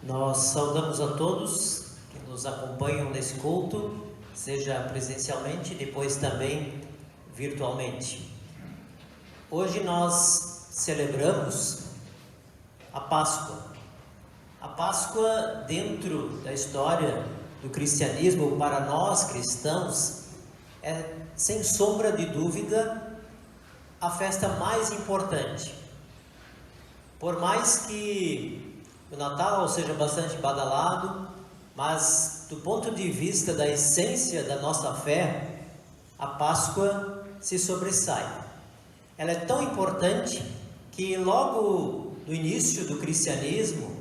Nós saudamos a todos que nos acompanham nesse culto, seja presencialmente, depois também virtualmente. Hoje nós celebramos a Páscoa. A Páscoa, dentro da história do cristianismo, para nós cristãos, é, sem sombra de dúvida, a festa mais importante. Por mais que o Natal seja bastante badalado, mas do ponto de vista da essência da nossa fé, a Páscoa se sobressai. Ela é tão importante que logo no início do cristianismo,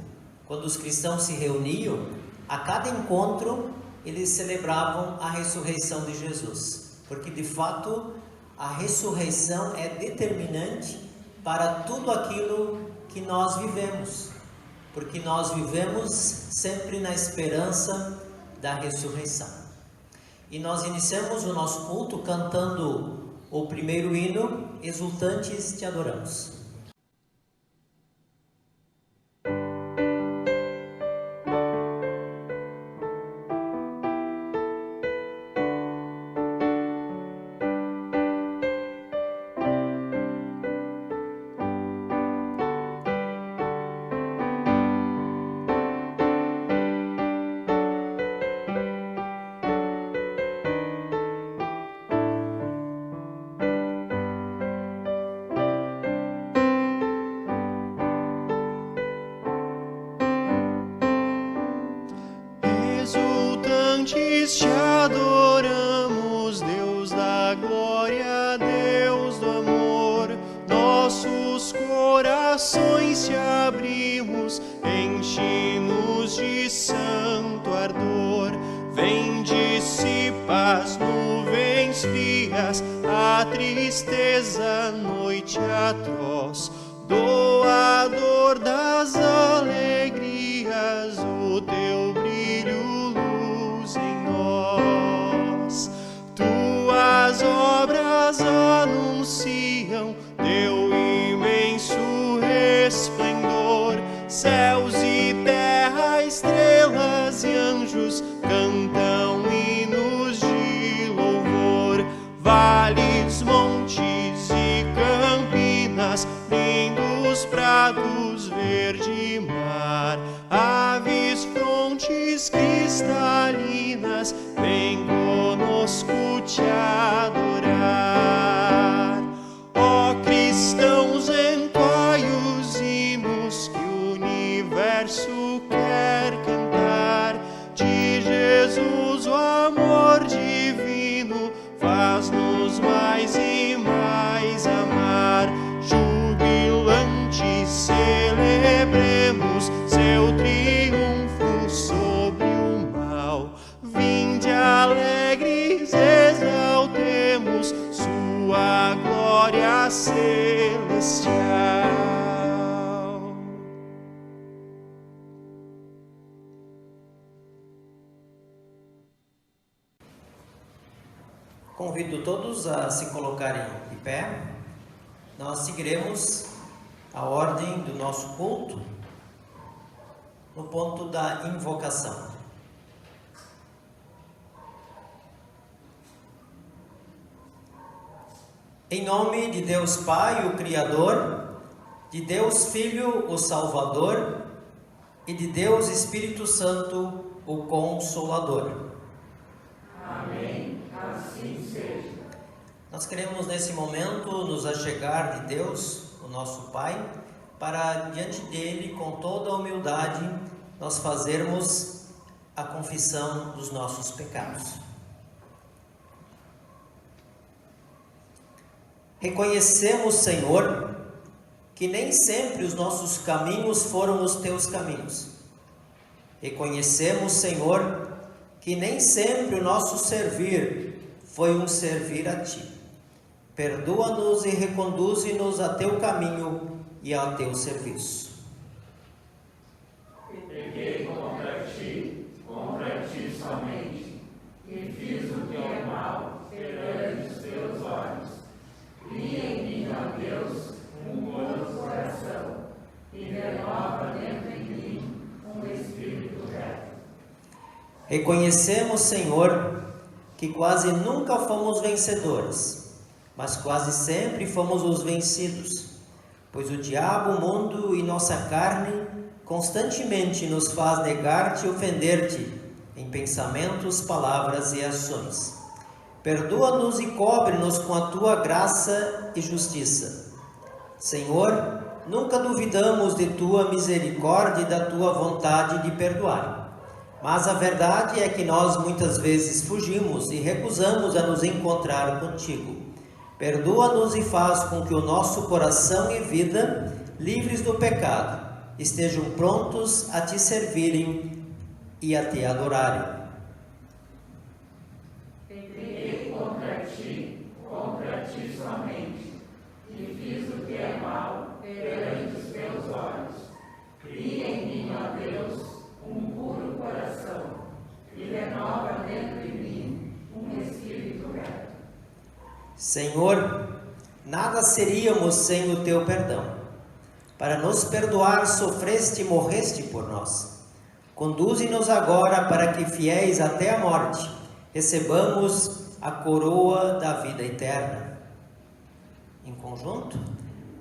quando os cristãos se reuniam, a cada encontro eles celebravam a ressurreição de Jesus, porque de fato a ressurreição é determinante para tudo aquilo que nós vivemos, porque nós vivemos sempre na esperança da ressurreição. E nós iniciamos o nosso culto cantando o primeiro hino, Exultantes te adoramos. Te adoramos, Deus da glória, Deus do amor. Nossos corações te abrimos, enche-nos de santo ardor. Vem, dissipa as nuvens frias, a tristeza, noite atroz. Doador das alegrias, o teu brilho em nós. Tuas obras anunciam teu imenso resplendor. Céus e terra, estrelas e anjos cantam hinos de louvor. Vales, montes e campinas, lindos prados, verde mar, aves, frontes cristalinas, vem conosco te adorar. Ó cristãos, entoai os hinos que o universo quer cantar. De Jesus o amor divino faz-nos mais e mais amar. Jubilantes celebremos seu triunfo sobre o mal. Vinde alegres, exaltemos sua glória celestial. Convido todos a se colocarem de pé. Nós seguiremos a ordem do nosso culto no ponto da invocação. Em nome de Deus Pai, o Criador, de Deus Filho, o Salvador, e de Deus Espírito Santo, o Consolador. Amém. Assim seja. Nós queremos nesse momento nos achegar de Deus, o nosso Pai, para diante dele, com toda a humildade, nós fazermos a confissão dos nossos pecados. Reconhecemos, Senhor, que nem sempre os nossos caminhos foram os teus caminhos. Reconhecemos, Senhor, que nem sempre o nosso servir foi um servir a Ti. Perdoa-nos e reconduze-nos a Teu caminho e ao Teu serviço. Pequei contra Ti somente, e fiz o que é mal perante os Teus olhos. Cria em mim, ó Deus, um novo coração, e renova dentro de mim um espírito Reconhecemos, Senhor, que quase nunca fomos vencedores, mas quase sempre fomos os vencidos, pois o diabo, o mundo e nossa carne constantemente nos faz negar-te e ofender-te em pensamentos, palavras e ações. Perdoa-nos e cobre-nos com a tua graça e justiça. Senhor, nunca duvidamos de tua misericórdia e da tua vontade de perdoar. Mas a verdade é que nós muitas vezes fugimos e recusamos a nos encontrar contigo. Perdoa-nos e faz com que o nosso coração e vida, livres do pecado, estejam prontos a te servirem e a te adorarem. Pequei contra ti somente, e fiz o que é mal perante os teus olhos. Cria em mim, ó Deus, um puro coração, e renova dentro de mim um espírito reto. Senhor, nada seríamos sem o teu perdão. Para nos perdoar, sofreste e morreste por nós. Conduze-nos agora para que, fiéis até a morte, recebamos a coroa da vida eterna. Em conjunto,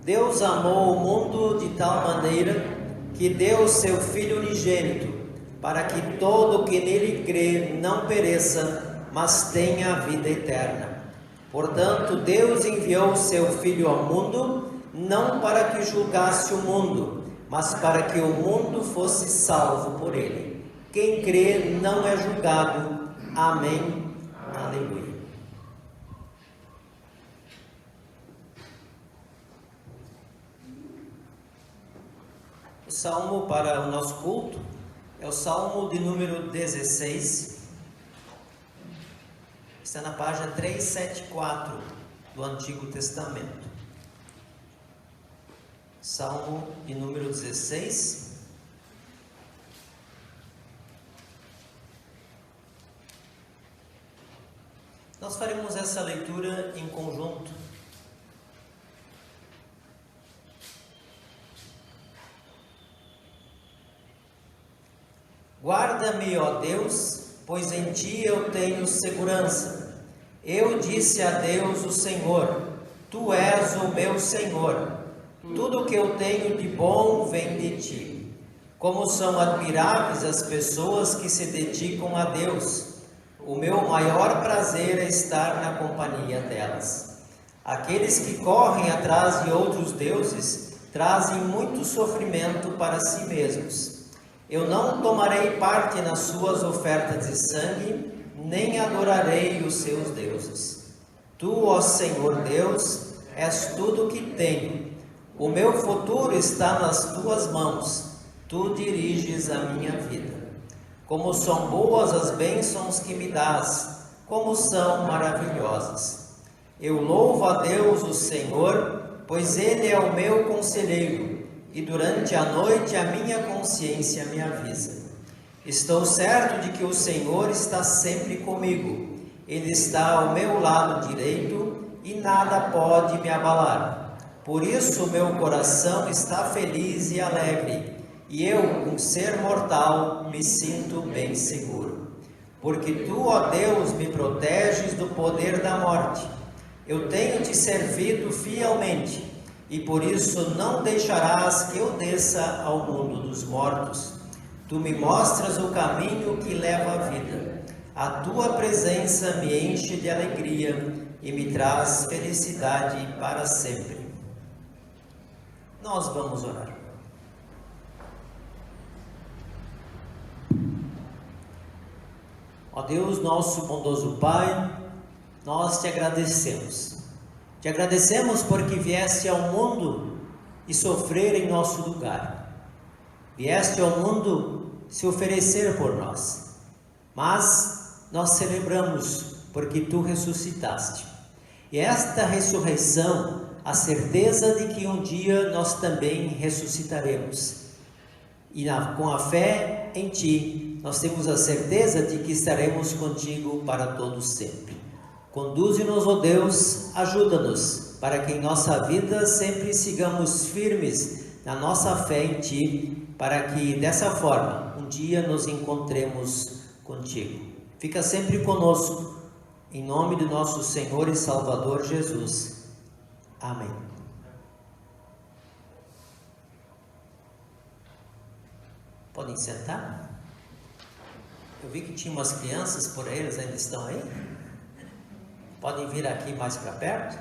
Deus amou o mundo de tal maneira que deu seu Filho unigênito, para que todo o que nele crê não pereça, mas tenha a vida eterna. Portanto, Deus enviou seu Filho ao mundo, não para que julgasse o mundo, mas para que o mundo fosse salvo por ele. Quem crê não é julgado. Amém. Aleluia. O salmo para o nosso culto é o salmo de número 16. Está na página 374 do Antigo Testamento. Salmo de número 16. Nós faremos essa leitura em conjunto. Guarda-me, ó Deus, pois em ti eu tenho segurança. Eu disse a Deus, o Senhor, tu és o meu Senhor. Tudo o que eu tenho de bom vem de ti. Como são admiráveis as pessoas que se dedicam a Deus. O meu maior prazer é estar na companhia delas. Aqueles que correm atrás de outros deuses trazem muito sofrimento para si mesmos. Eu não tomarei parte nas suas ofertas de sangue, nem adorarei os seus deuses. Tu, ó Senhor Deus, és tudo o que tenho. O meu futuro está nas tuas mãos. Tu diriges a minha vida. Como são boas as bênçãos que me dás, como são maravilhosas. Eu louvo a Deus, o Senhor, pois Ele é o meu conselheiro, e durante a noite a minha consciência me avisa. Estou certo de que o Senhor está sempre comigo. Ele está ao meu lado direito, e nada pode me abalar. Por isso o meu coração está feliz e alegre. E eu, um ser mortal, me sinto bem seguro. Porque tu, ó Deus, me proteges do poder da morte. Eu tenho te servido fielmente, e por isso não deixarás que eu desça ao mundo dos mortos. Tu me mostras o caminho que leva à vida. A tua presença me enche de alegria e me traz felicidade para sempre. Nós vamos orar. Ó Deus, nosso bondoso Pai, nós te agradecemos. Te agradecemos porque vieste ao mundo e sofrer em nosso lugar. Vieste ao mundo se oferecer por nós. Mas nós celebramos porque tu ressuscitaste. E esta ressurreição, a certeza de que um dia nós também ressuscitaremos. E com a fé em ti, nós temos a certeza de que estaremos contigo para todo sempre. Conduze-nos, ó Deus, ajuda-nos, para que em nossa vida sempre sigamos firmes na nossa fé em ti, para que dessa forma um dia nos encontremos contigo. Fica sempre conosco, em nome do nosso Senhor e Salvador Jesus. Amém. Podem sentar? Eu vi que tinha umas crianças por aí, eles ainda estão aí? Podem vir aqui mais para perto?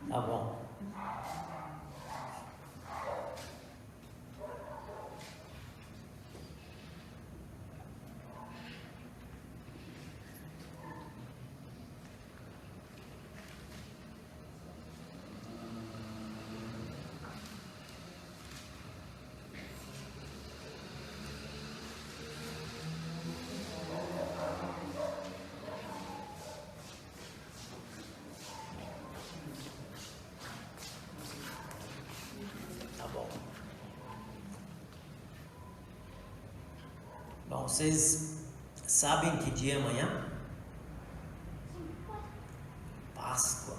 Tá bom. Bom, vocês sabem que dia é amanhã? Páscoa.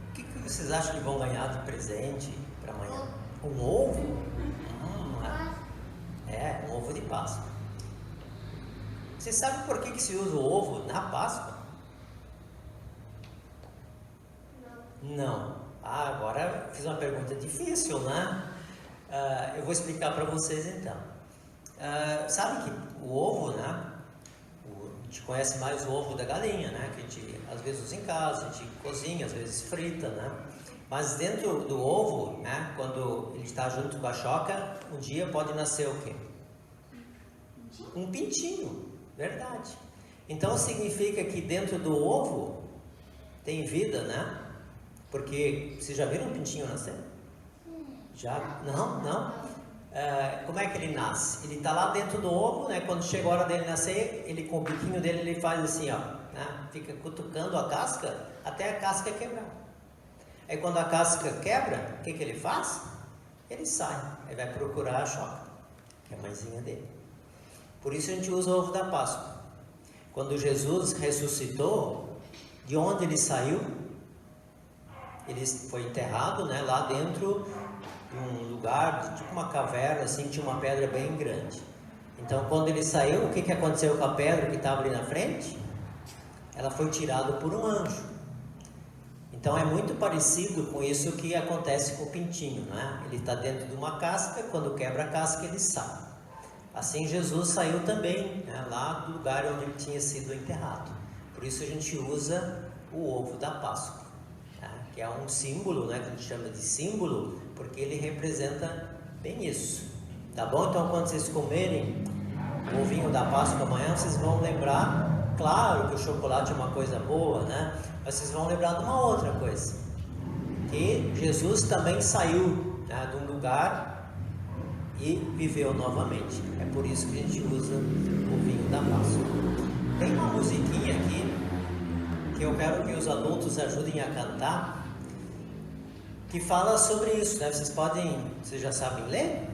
O que vocês acham que vão ganhar de presente para amanhã? Um ovo? Um ovo de Páscoa. Vocês sabem por que se usa o ovo na Páscoa? Não. Agora fiz uma pergunta difícil, né? Eu vou explicar para vocês então. Sabe que o ovo, né? A gente conhece mais o ovo da galinha, né? Que a gente às vezes usa em casa, a gente cozinha, às vezes frita, né? Mas dentro do ovo, né? Quando ele está junto com a choca, um dia pode nascer o quê? Um pintinho, verdade. Então significa que dentro do ovo tem vida, né? Porque vocês já viram um pintinho nascer? Já? Não? Como é que ele nasce? Ele está lá dentro do ovo, né? Quando chega a hora dele nascer, ele com o biquinho dele, ele faz assim, ó, né? Fica cutucando a casca até a casca quebrar. Aí quando a casca quebra, o que ele faz? Ele sai, aí vai procurar a choca, que é a mãezinha dele. Por isso a gente usa o ovo da Páscoa. Quando Jesus ressuscitou, de onde ele saiu? Ele foi enterrado, né? Lá dentro um lugar, tipo uma caverna, assim, tinha uma pedra bem grande. Então, quando ele saiu, o que aconteceu com a pedra que estava ali na frente? Ela foi tirada por um anjo. Então, é muito parecido com isso que acontece com o pintinho, né? Ele está dentro de uma casca, quando quebra a casca, ele sai. Assim, Jesus saiu também, né, lá do lugar onde ele tinha sido enterrado. Por isso, a gente usa o ovo da Páscoa, né? Que é um símbolo, né, que a gente chama de símbolo, porque ele representa bem isso, tá bom? Então quando vocês comerem o ovinho da Páscoa amanhã, vocês vão lembrar, claro que o chocolate é uma coisa boa, né? Mas vocês vão lembrar de uma outra coisa, que Jesus também saiu, né, de um lugar e viveu novamente. É por isso que a gente usa o vinho da Páscoa. Tem uma musiquinha aqui que eu quero que os adultos ajudem a cantar, que fala sobre isso, né? Vocês já sabem ler?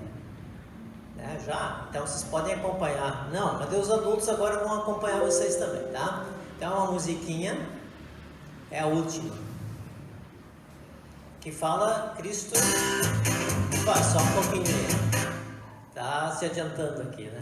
Né? Já? Então vocês podem acompanhar. Não, cadê os adultos? Agora vão acompanhar vocês também, tá? Então uma musiquinha, é a última, que fala Cristo. Opa, só um pouquinho aí. Tá se adiantando aqui, né?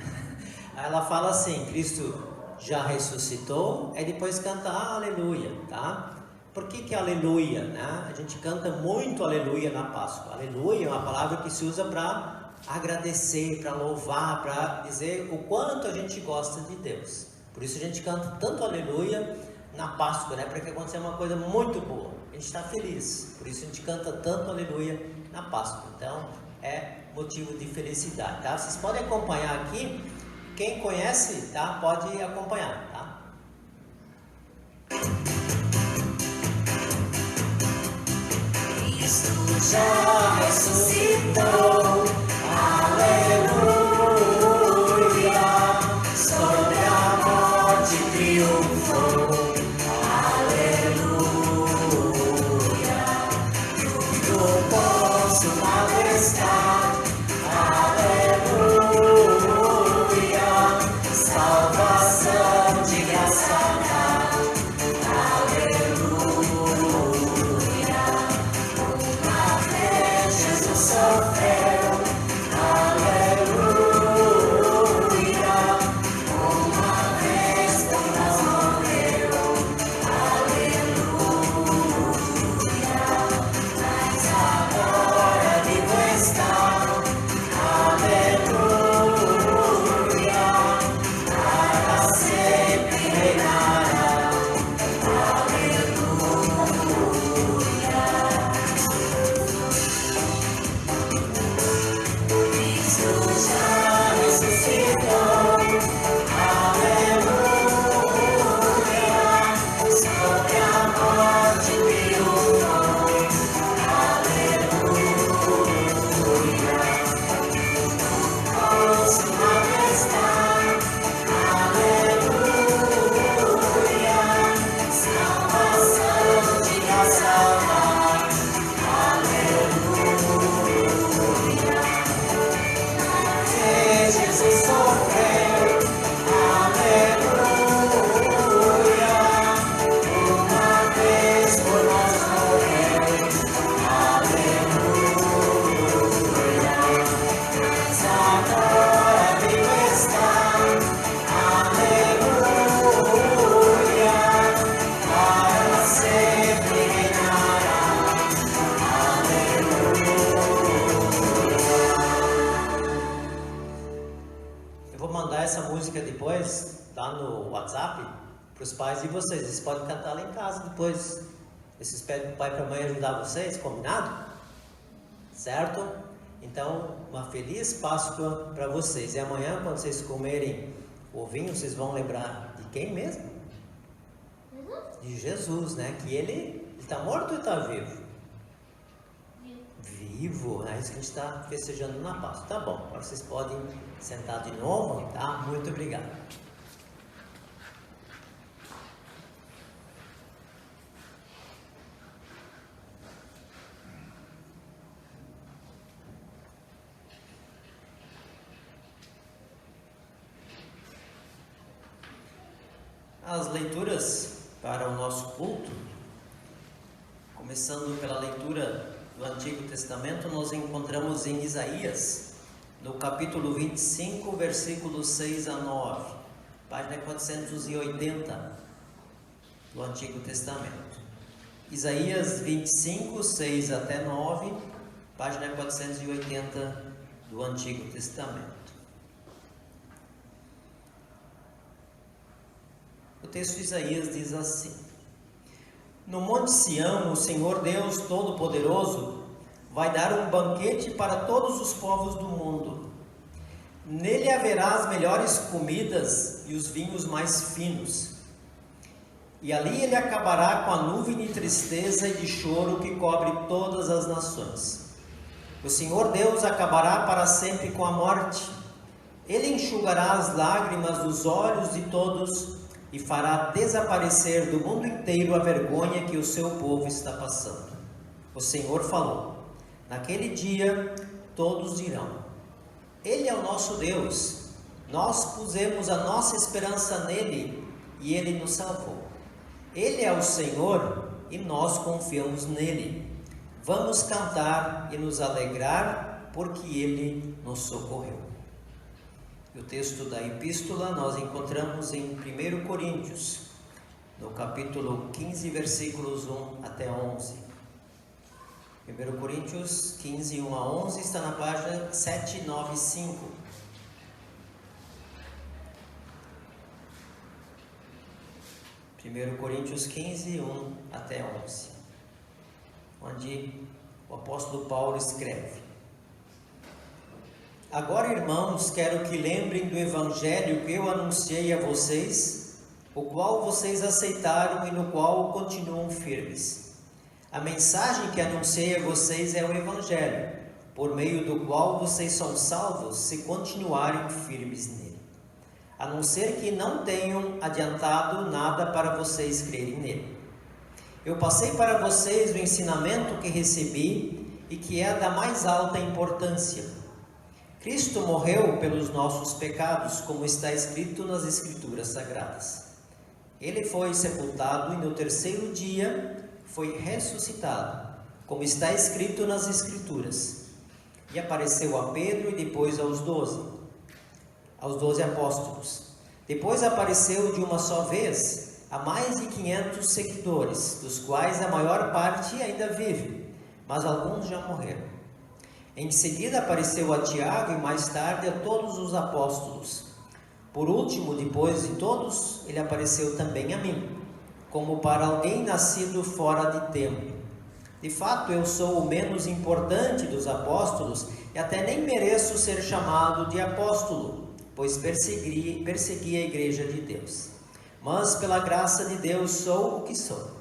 Aí ela fala assim, Cristo já ressuscitou, aí depois canta aleluia, tá? Por que aleluia, né? A gente canta muito aleluia na Páscoa. Aleluia é uma palavra que se usa para agradecer, para louvar, para dizer o quanto a gente gosta de Deus. Por isso a gente canta tanto aleluia na Páscoa, né? Para que aconteça uma coisa muito boa. A gente está feliz, por isso a gente canta tanto aleluia na Páscoa. Então é motivo de felicidade, tá? Vocês podem acompanhar aqui. Quem conhece, tá? Pode acompanhar, tá? Cristo já ressuscitou, aleluia, sobre a morte triunfou, aleluia, tudo posso majestade, aleluia, salvação de graça dá, aleluia. lá no WhatsApp para os pais de vocês. Vocês podem cantar lá em casa depois. Vocês pedem para o pai e para a mãe ajudar vocês, combinado? Certo? Então, uma feliz Páscoa para vocês. E amanhã, quando vocês comerem o vinho, vocês vão lembrar de quem mesmo? De Jesus, né? Que ele está morto ou está vivo? Vivo, é isso que a gente está festejando na Páscoa. Tá bom, agora vocês podem sentar de novo, tá? Muito obrigado. As leituras para o nosso culto, começando pela leitura do Antigo Testamento, nós encontramos em Isaías, no capítulo 25, versículos 6 a 9, página 480 do Antigo Testamento. Isaías 25, 6 até 9, página 480 do Antigo Testamento. O texto de Isaías diz assim: No Monte Sião, o Senhor Deus Todo-Poderoso vai dar um banquete para todos os povos do mundo. Nele haverá as melhores comidas e os vinhos mais finos. E ali ele acabará com a nuvem de tristeza e de choro que cobre todas as nações. O Senhor Deus acabará para sempre com a morte. Ele enxugará as lágrimas dos olhos de todos e fará desaparecer do mundo inteiro a vergonha que o seu povo está passando. O Senhor falou: Naquele dia todos dirão: Ele é o nosso Deus. Nós pusemos a nossa esperança nele e ele nos salvou. Ele é o Senhor e nós confiamos nele. Vamos cantar e nos alegrar porque ele nos socorreu. E o texto da epístola nós encontramos em 1 Coríntios, no capítulo 15, versículos 1 até 11. 1 Coríntios 15, 1 a 11, está na página 795. Primeiro Coríntios 15, 1 até 11, onde o apóstolo Paulo escreve: Agora, irmãos, quero que lembrem do evangelho que eu anunciei a vocês, o qual vocês aceitaram e no qual continuam firmes. A mensagem que anunciei a vocês é o evangelho, por meio do qual vocês são salvos se continuarem firmes nele. A não ser que não tenham adiantado nada para vocês crerem nele. Eu passei para vocês o ensinamento que recebi e que é da mais alta importância. Cristo morreu pelos nossos pecados, como está escrito nas Escrituras Sagradas. Ele foi sepultado e no terceiro dia foi ressuscitado, como está escrito nas Escrituras. E apareceu a Pedro e depois aos 12 apóstolos. Depois apareceu de uma só vez a mais de 500 seguidores, dos quais a maior parte ainda vive, mas alguns já morreram. Em seguida apareceu a Tiago e mais tarde a todos os apóstolos. Por último, depois de todos, ele apareceu também a mim, como para alguém nascido fora de tempo. De fato, eu sou o menos importante dos apóstolos e até nem mereço ser chamado de apóstolo, pois persegui a igreja de Deus. Mas pela graça de Deus sou o que sou.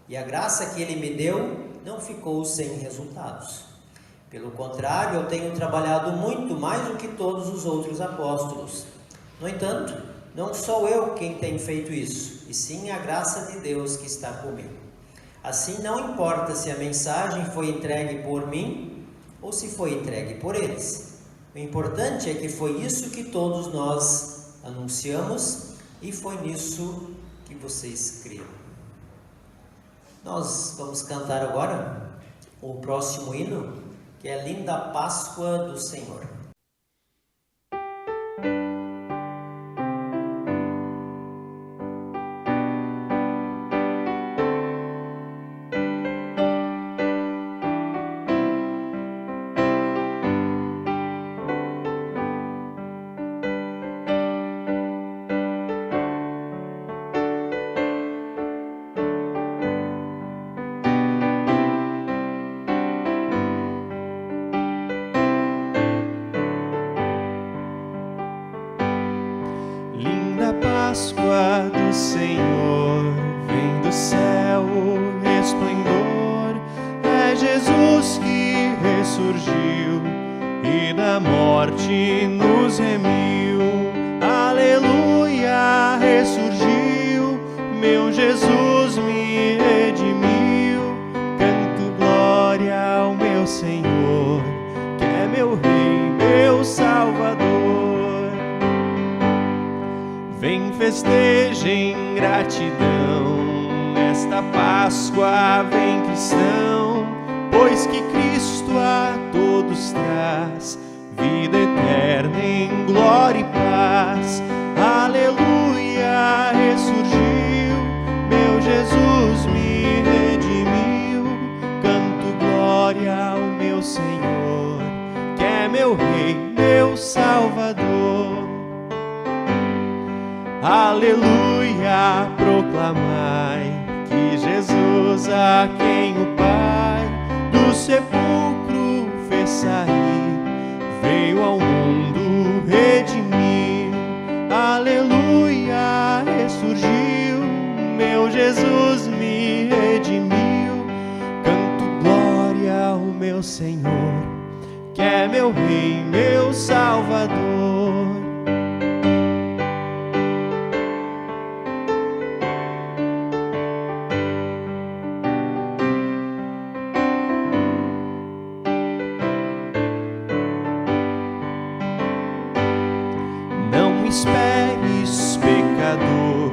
E a graça que ele me deu não ficou sem resultados. Pelo contrário, eu tenho trabalhado muito mais do que todos os outros apóstolos. No entanto, não sou eu quem tem feito isso, e sim a graça de Deus que está comigo. Assim, não importa se a mensagem foi entregue por mim ou se foi entregue por eles. O importante é que foi isso que todos nós anunciamos e foi nisso que vocês creram. Nós vamos cantar agora o próximo hino, que é Linda Páscoa do Senhor. do Senhor, vem do céu o resplendor. É Jesus que ressurgiu e da morte nos remiu. Aleluia, ressurgiu, meu Jesus me redimiu. Canto glória ao meu Senhor, que é meu Rei, meu Salvador. Vem, festejem gratidão, nesta Páscoa vem cristão, pois que Cristo a todos traz vida eterna em glória e paz. Aleluia, ressurgiu, meu Jesus me redimiu. Canto glória ao meu Senhor, que é meu Rei, meu Salvador. Aleluia, proclamai que Jesus, a quem o Pai do sepulcro fez sair, veio ao mundo redimir. Aleluia, ressurgiu, meu Jesus me redimiu. Canto glória ao meu Senhor, que é meu Rei, meu Salvador. Esperes, pecador,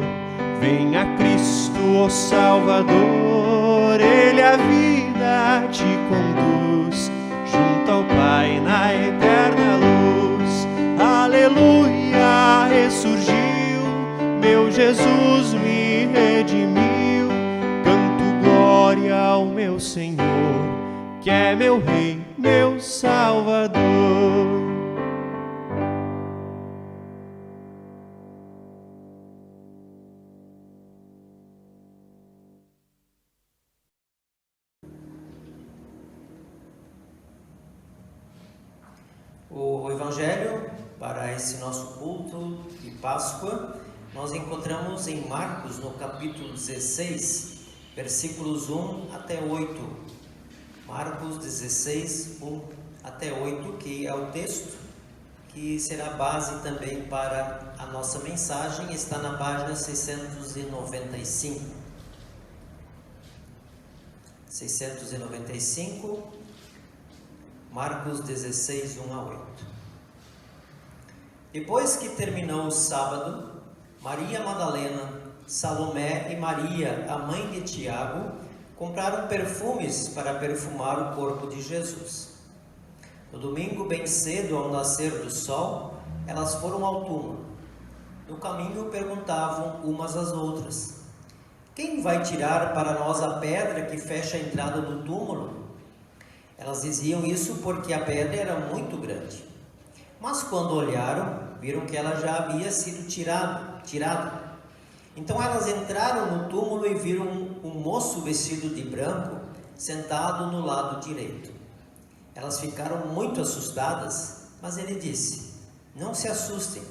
venha Cristo, o Salvador. Ele a vida te conduz junto ao Pai na eterna luz. Aleluia, ressurgiu, meu Jesus me redimiu. Canto glória ao meu Senhor, que é meu Rei, meu Salvador. O Evangelho para esse nosso culto de Páscoa nós encontramos em Marcos, no capítulo 16, versículos 1 até 8. Marcos 16, 1 até 8, que é o texto que será base também para a nossa mensagem, está na página 695. 695, Marcos 16, 1 a 8. Depois que terminou o sábado, Maria Madalena, Salomé e Maria, a mãe de Tiago, compraram perfumes para perfumar o corpo de Jesus. No domingo, bem cedo, ao nascer do sol, elas foram ao túmulo. No caminho, perguntavam umas às outras: quem vai tirar para nós a pedra que fecha a entrada do túmulo? Elas diziam isso porque a pedra era muito grande. Mas quando olharam, viram que ela já havia sido tirada. Então elas entraram no túmulo e viram um moço vestido de branco sentado no lado direito. Elas ficaram muito assustadas, mas ele disse: não se assustem.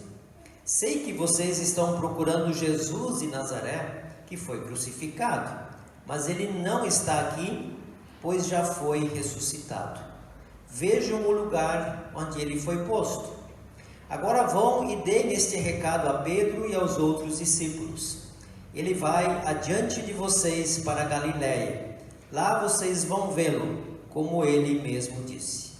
Sei que vocês estão procurando Jesus de Nazaré, que foi crucificado, mas ele não está aqui, pois já foi ressuscitado. Vejam o lugar onde ele foi posto. Agora vão e deem este recado a Pedro e aos outros discípulos. Ele vai adiante de vocês para Galiléia. Lá vocês vão vê-lo, como ele mesmo disse.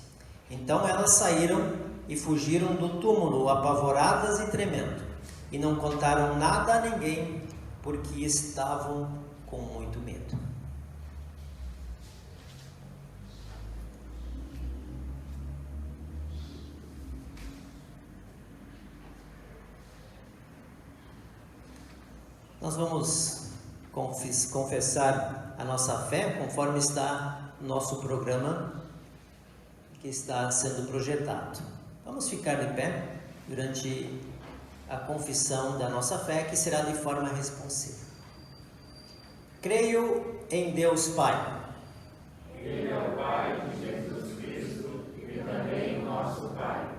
Então elas saíram e fugiram do túmulo, apavoradas e tremendo, e não contaram nada a ninguém, porque estavam com muito medo. Nós vamos confessar a nossa fé conforme está no nosso programa que está sendo projetado. Vamos ficar de pé durante a confissão da nossa fé, que será de forma responsiva. Creio em Deus Pai. Ele é o Pai de Jesus Cristo e também nosso Pai.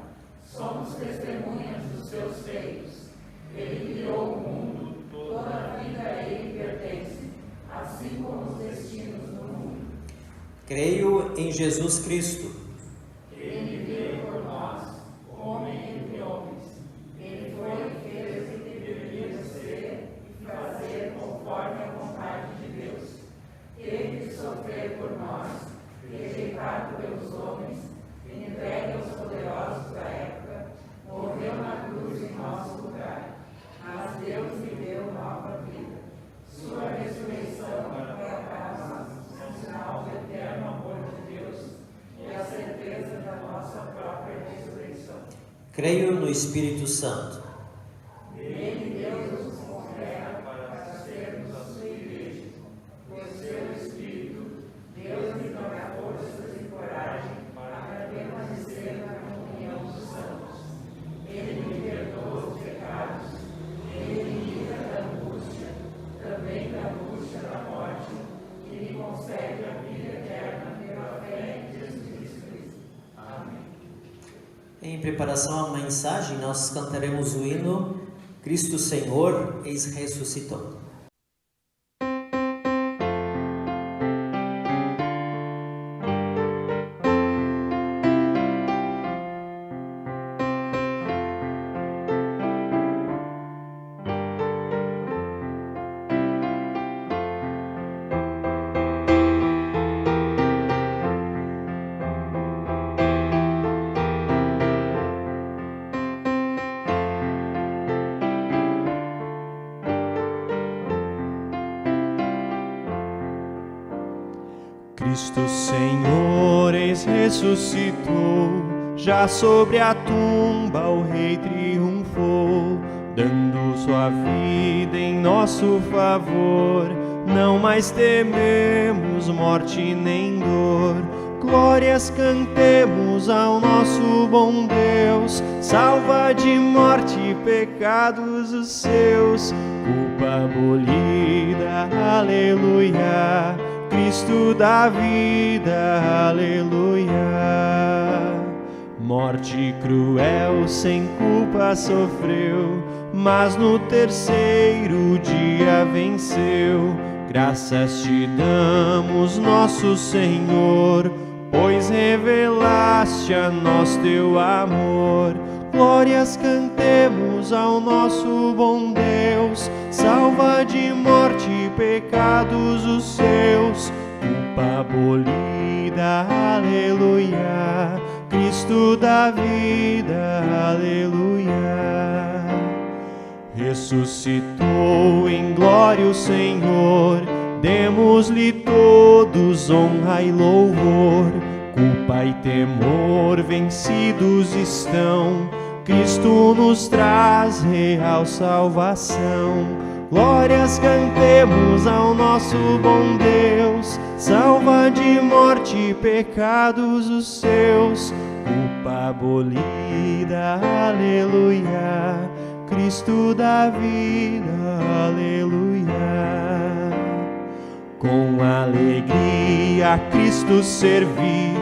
Somos testemunhas dos seus feitos. Ele criou o mundo Toda a vida a Ele pertence, assim como os destinos do mundo. Creio em Jesus Cristo. Ele veio por nós, homem entre homens. Ele foi e fez o que deveria ser e fazer conforme a vontade de Deus. Teve de sofrer por nós, rejeitado pelos homens, entregue aos poderosos da época, morreu na cruz em nosso lugar. Mas Deus lhe deu nova vida. Sua ressurreição é para nós um sinal do eterno amor de Deus e a certeza da nossa própria ressurreição. Creio no Espírito Santo. Ele, Deus, nos congrega para sermos a sua igreja. Por seu Espírito, Deus lhe dá forças e coragem para permanecer na comunhão dos santos. Ele lhe perdoa os pecados, ele lhe livra da angústia, também da angústia da morte, e lhe concede a vida eterna pela fé em Jesus Cristo. Amém. Em preparação à mensagem, nós cantaremos o hino Cristo Senhor, eis ressuscitou. Cristo Senhor, eis ressuscitou, já sobre a tumba o Rei triunfou, dando sua vida em nosso favor. Não mais tememos morte nem dor, glórias cantemos ao nosso bom Deus, salva de morte e pecados os seus, culpa abolida, aleluia. Cristo da vida, aleluia. Morte cruel sem culpa sofreu, mas no terceiro dia venceu. Graças te damos, nosso Senhor, pois revelaste a nós teu amor. Glórias cantemos ao nosso bom Deus, salva de morte e pecados os seus, culpa abolida, aleluia. Cristo da vida, aleluia. Ressuscitou em glória o Senhor, demos-lhe todos honra e louvor. Culpa e temor vencidos estão, Cristo nos traz real salvação. Glórias cantemos ao nosso bom Deus, salva de morte e pecados os seus, culpa abolida, aleluia. Cristo da vida, aleluia. Com alegria a Cristo servir,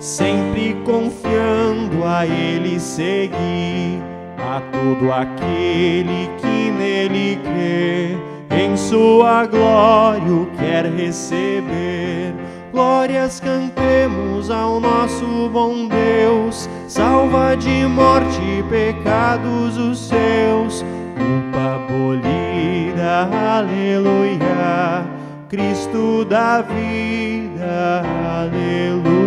sempre confiando a Ele seguir. A todo aquele que nele crê, em sua glória o quer receber. Glórias cantemos ao nosso bom Deus, salva de morte e pecados os seus, culpa abolida, aleluia. Cristo da vida, aleluia.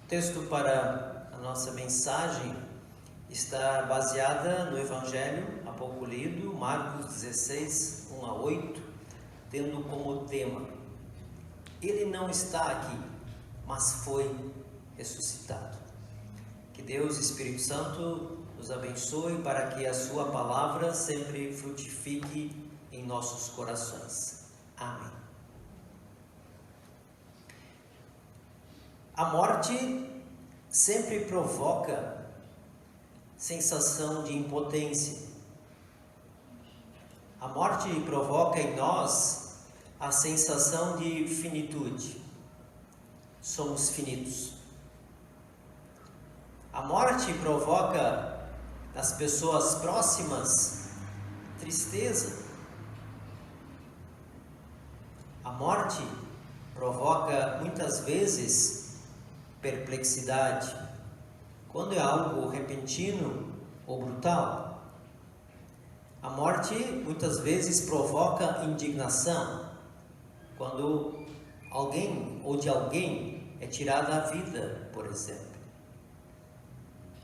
O texto para a nossa mensagem está baseada no Evangelho, há pouco lido, Marcos 16, 1 a 8, tendo como tema: Ele não está aqui, mas foi ressuscitado. Que Deus, Espírito Santo, nos abençoe para que a sua palavra sempre frutifique em nossos corações. Amém. A morte sempre provoca sensação de impotência. A morte provoca em nós a sensação de finitude. Somos finitos. A morte provoca nas pessoas próximas tristeza. A morte provoca muitas vezes perplexidade, quando é algo repentino ou brutal. A morte muitas vezes provoca indignação, quando alguém ou de alguém é tirada a vida, por exemplo.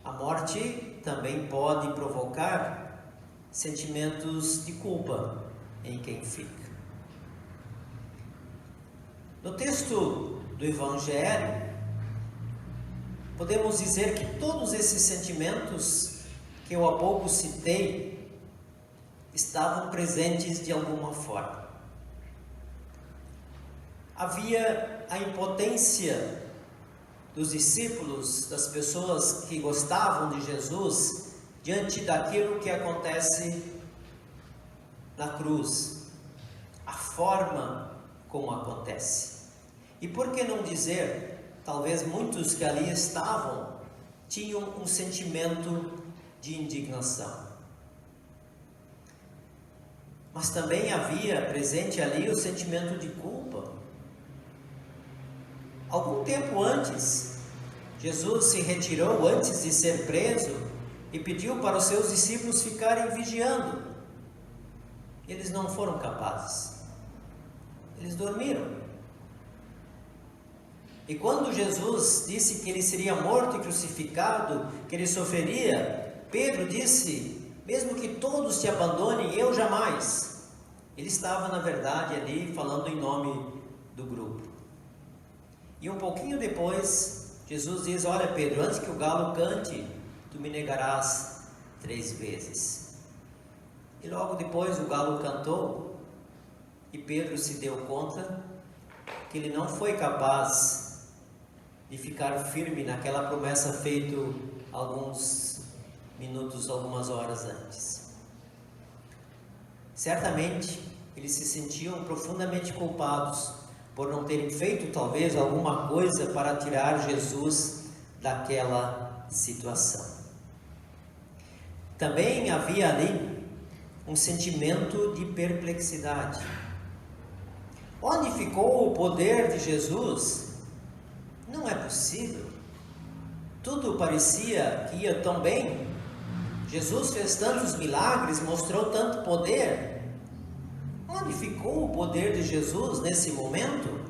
A morte também pode provocar sentimentos de culpa em quem fica. No texto do Evangelho, podemos dizer que todos esses sentimentos que eu há pouco citei estavam presentes de alguma forma. Havia a impotência dos discípulos, das pessoas que gostavam de Jesus, diante daquilo que acontece na cruz, a forma como acontece. E por que não dizer, talvez muitos que ali estavam tinham um sentimento de indignação. Mas também havia presente ali o sentimento de culpa. Algum tempo antes, Jesus se retirou antes de ser preso e pediu para os seus discípulos ficarem vigiando. Eles não foram capazes. Eles dormiram. E quando Jesus disse que ele seria morto e crucificado, que ele sofreria, Pedro disse: mesmo que todos te abandonem, eu jamais. Ele estava, na verdade, ali falando em nome do grupo. E um pouquinho depois, Jesus diz: olha, Pedro, antes que o galo cante, tu me negarás 3 vezes. E logo depois o galo cantou, e Pedro se deu conta que ele não foi capaz de ficar firme naquela promessa feita alguns minutos, algumas horas antes. Certamente, eles se sentiam profundamente culpados por não terem feito talvez alguma coisa para tirar Jesus daquela situação. Também havia ali um sentimento de perplexidade. Onde ficou o poder de Jesus? Não é possível. Tudo parecia que ia tão bem. Jesus fez tantos milagres, mostrou tanto poder. Onde ficou o poder de Jesus nesse momento?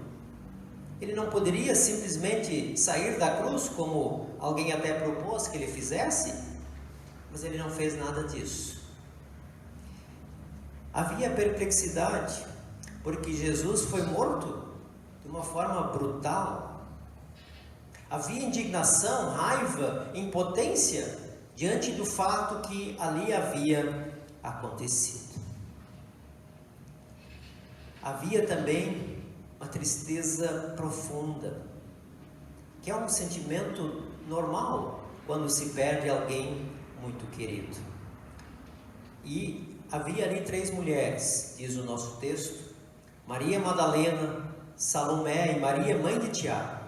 Ele não poderia simplesmente sair da cruz, como alguém até propôs que ele fizesse, mas ele não fez nada disso. Havia perplexidade, porque Jesus foi morto de uma forma brutal. Havia indignação, raiva, impotência diante do fato que ali havia acontecido. Havia também uma tristeza profunda, que é um sentimento normal quando se perde alguém muito querido. E havia ali 3 mulheres, diz o nosso texto: Maria Madalena, Salomé e Maria, mãe de Tiago,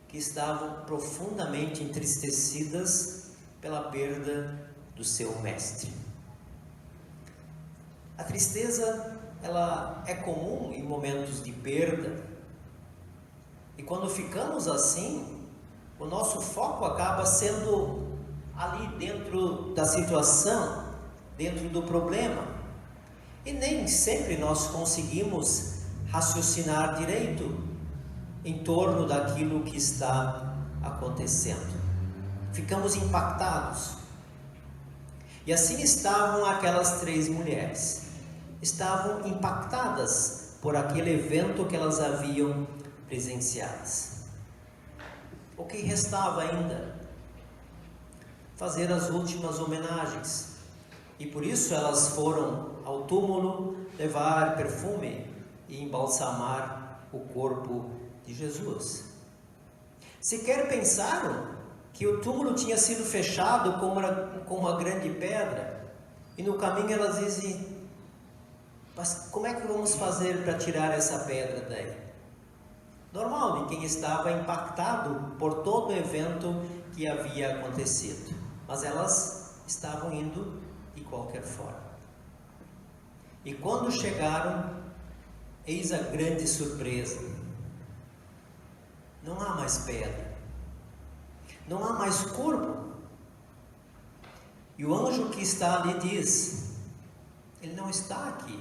que estavam profundamente entristecidas pela perda do seu mestre. A tristeza, ela é comum em momentos de perda, e quando ficamos assim, o nosso foco acaba sendo ali dentro da situação, dentro do problema, e nem sempre nós conseguimos raciocinar direito em torno daquilo que está acontecendo. Ficamos impactados. E assim estavam aquelas 3 mulheres. Estavam impactadas por aquele evento que elas haviam presenciado. O que restava ainda? Fazer as últimas homenagens. E por isso elas foram ao túmulo levar perfume e embalsamar o corpo de Jesus. Sequer pensaram que o túmulo tinha sido fechado com uma grande pedra, e no caminho elas dizem: Mas como é que vamos fazer para tirar essa pedra daí? Normal, de quem estava impactado por todo o evento que havia acontecido. Mas elas estavam indo de qualquer forma. E quando chegaram, eis a grande surpresa. Não há mais pedra. Não há mais corpo. E o anjo que está ali diz: ele não está aqui.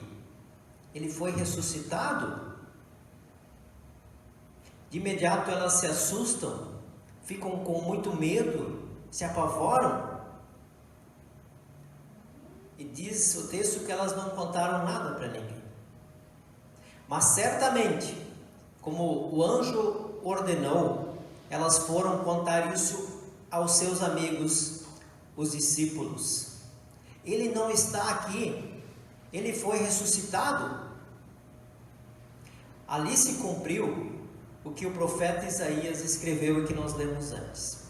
Ele foi ressuscitado. De imediato elas se assustam, ficam com muito medo, se apavoram. E diz o texto que elas não contaram nada para ninguém. Mas certamente, como o anjo ordenou, elas foram contar isso aos seus amigos, os discípulos. Ele não está aqui, ele foi ressuscitado. Ali se cumpriu o que o profeta Isaías escreveu e que nós lemos antes.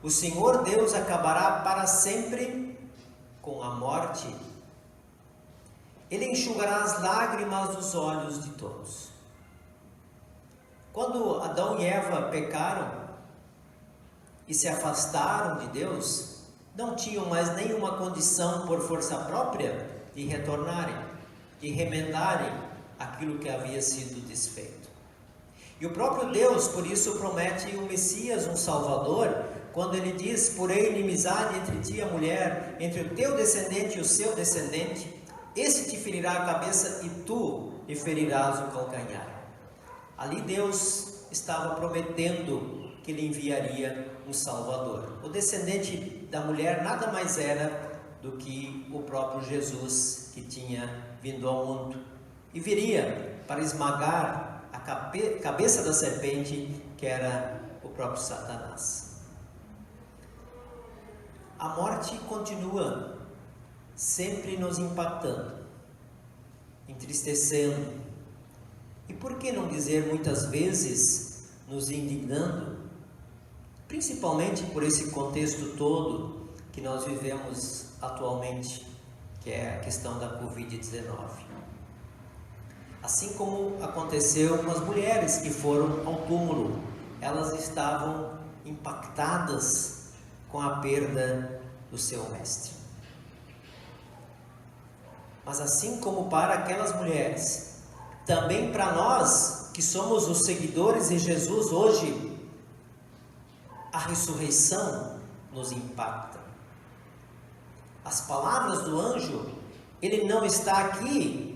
O Senhor Deus acabará para sempre com a morte. Ele enxugará as lágrimas dos olhos de todos. Quando Adão e Eva pecaram e se afastaram de Deus, não tinham mais nenhuma condição por força própria de retornarem, de remendarem aquilo que havia sido desfeito. E o próprio Deus, por isso, promete o Messias, um Salvador, quando ele diz: porém inimizade entre ti e a mulher, entre o teu descendente e o seu descendente, esse te ferirá a cabeça e tu lhe ferirás o calcanhar. Ali Deus estava prometendo que ele enviaria um Salvador. O descendente da mulher nada mais era do que o próprio Jesus, que tinha vindo ao mundo e viria para esmagar a cabeça da serpente, que era o próprio Satanás. A morte continua sempre nos impactando, entristecendo, e por que não dizer muitas vezes nos indignando, principalmente por esse contexto todo que nós vivemos atualmente, que é a questão da Covid-19. Assim como aconteceu com as mulheres que foram ao túmulo, elas estavam impactadas com a perda do seu mestre. Mas assim como para aquelas mulheres, também para nós que somos os seguidores de Jesus hoje, a ressurreição nos impacta. As palavras do anjo, ele não está aqui,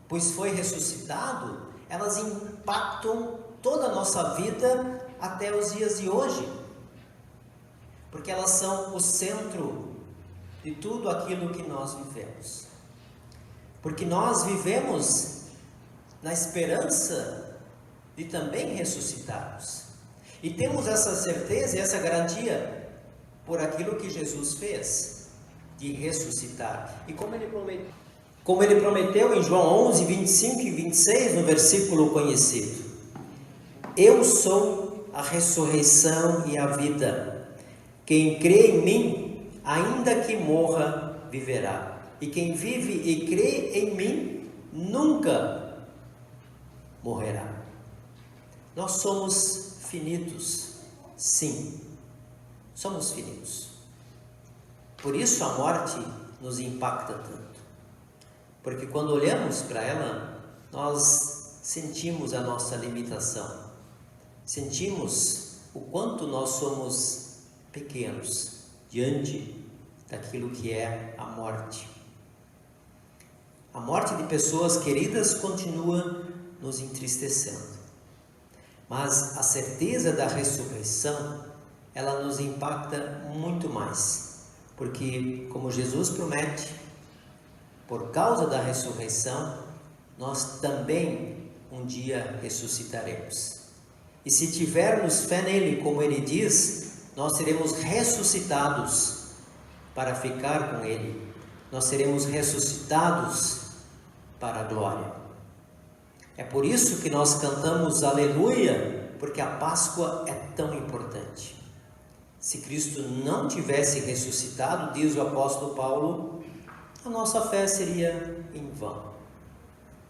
pois foi ressuscitado, elas impactam toda a nossa vida até os dias de hoje, porque elas são o centro de tudo aquilo que nós vivemos. Porque nós vivemos na esperança de também ressuscitarmos. E temos essa certeza e essa garantia por aquilo que Jesus fez, de ressuscitar. E como ele prometeu em João 11, 25 e 26, no versículo conhecido: eu sou a ressurreição e a vida. Quem crê em mim, ainda que morra, viverá. E quem vive e crê em mim, nunca morrerá. Nós somos finitos, sim, somos finitos. Por isso a morte nos impacta tanto. Porque quando olhamos para ela, nós sentimos a nossa limitação. Sentimos o quanto nós somos pequenos diante daquilo que é a morte. A morte de pessoas queridas continua nos entristecendo. Mas a certeza da ressurreição, ela nos impacta muito mais. Porque, como Jesus promete, por causa da ressurreição, nós também um dia ressuscitaremos. E se tivermos fé nele, como ele diz, nós seremos ressuscitados para ficar com ele. Nós seremos ressuscitados para a glória. É por isso que nós cantamos aleluia, porque a Páscoa é tão importante. Se Cristo não tivesse ressuscitado, diz o apóstolo Paulo, a nossa fé seria em vão.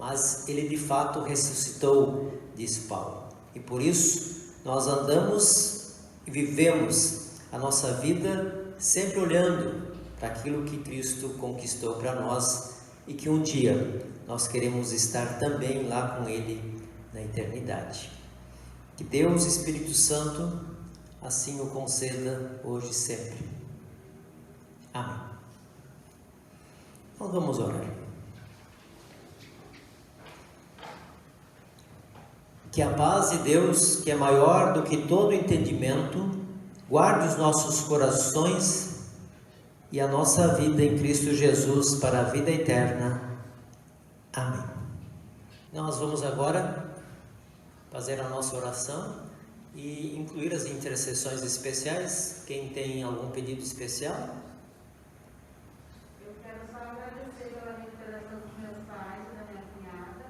mas ele de fato ressuscitou, diz Paulo. E por isso nós andamos e vivemos a nossa vida sempre olhando para aquilo que Cristo conquistou para nós e que um dia nós queremos estar também lá com Ele na eternidade. Que Deus, Espírito Santo, assim o conceda hoje e sempre. Amém. Então vamos orar. Que a paz de Deus, que é maior do que todo entendimento, guarde os nossos corações e a nossa vida em Cristo Jesus para a vida eterna. Amém. Nós vamos agora fazer a nossa oração e incluir as intercessões especiais. Quem tem algum pedido especial? Eu quero só agradecer pela recuperação dos meus pais e da minha cunhada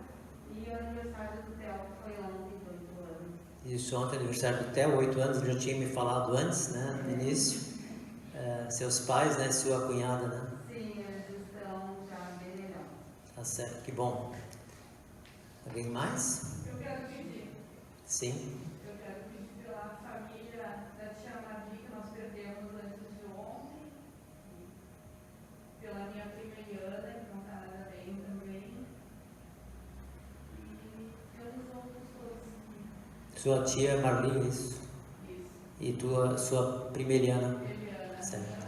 e o aniversário do Theo, que foi ontem, de 8 anos. Isso, ontem é aniversário do Theo, 8 anos, ele já tinha me falado antes, né, no início. Seus pais, né, sua cunhada, né? Sim, eles estão já bem melhor. Tá certo, que bom. Alguém mais? Eu quero pedir. Sim. Eu quero pedir pela família da tia Madi, que nós perdemos antes de ontem. Pela minha prima Eliana, que não está nada bem também. E pelos outros todos. Sua tia Marli, isso. Isso. E sua prima Eliana. Eliana. Certo.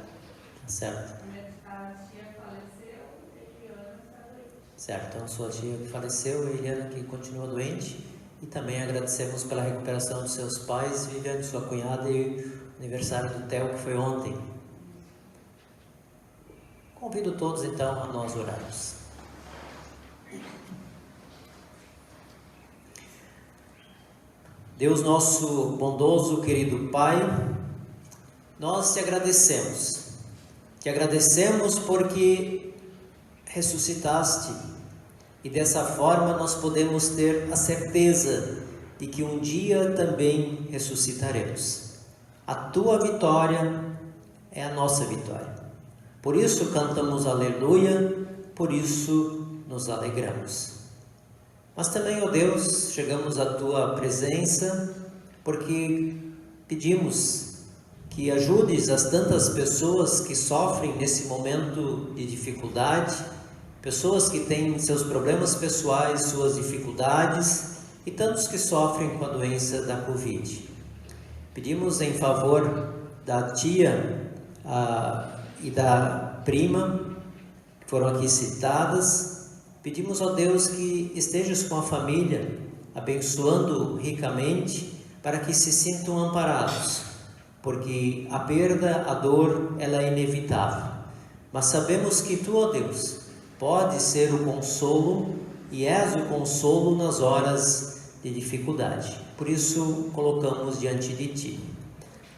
Tá certo. A tia faleceu e Eliana está doente. Certo, então sua tia que faleceu, a Eliana que continua doente. E também agradecemos pela recuperação dos seus pais, Viviane, sua cunhada, e o aniversário do Theo, que foi ontem. Convido todos então a nós orarmos. Deus nosso bondoso, querido Pai, nós te agradecemos. Te agradecemos porque ressuscitaste e dessa forma nós podemos ter a certeza de que um dia também ressuscitaremos. A tua vitória é a nossa vitória. Por isso cantamos aleluia, por isso nos alegramos. Mas também, ó Deus, chegamos à tua presença porque pedimos que ajudes as tantas pessoas que sofrem nesse momento de dificuldade, pessoas que têm seus problemas pessoais, suas dificuldades e tantos que sofrem com a doença da Covid. Pedimos em favor da tia e da prima, que foram aqui citadas. Pedimos ao Deus que estejas com a família, abençoando ricamente, para que se sintam amparados, porque a perda, a dor, ela é inevitável. Mas sabemos que tu, ó Deus, podes ser o consolo e és o consolo nas horas de dificuldade. Por isso, colocamos diante de ti.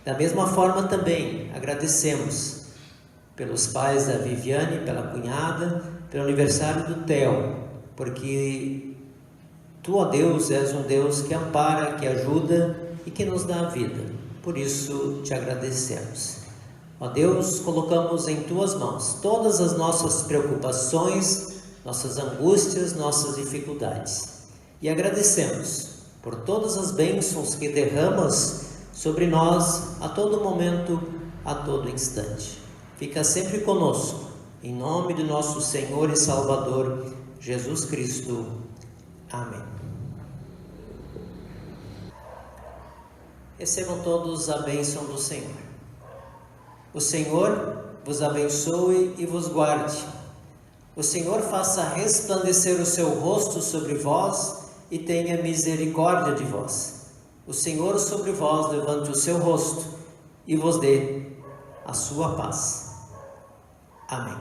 Da mesma forma também, agradecemos pelos pais da Viviane, pela cunhada, pelo aniversário do Theo, porque tu, ó Deus, és um Deus que ampara, que ajuda e que nos dá a vida. Por isso te agradecemos. Ó Deus, colocamos em tuas mãos todas as nossas preocupações, nossas angústias, nossas dificuldades. E agradecemos por todas as bênçãos que derramas sobre nós a todo momento, a todo instante. Fica sempre conosco. Em nome de nosso Senhor e Salvador, Jesus Cristo. Amém. Recebam todos a bênção do Senhor. O Senhor vos abençoe e vos guarde. O Senhor faça resplandecer o seu rosto sobre vós e tenha misericórdia de vós. O Senhor sobre vós levante o seu rosto e vos dê a sua paz. Amém.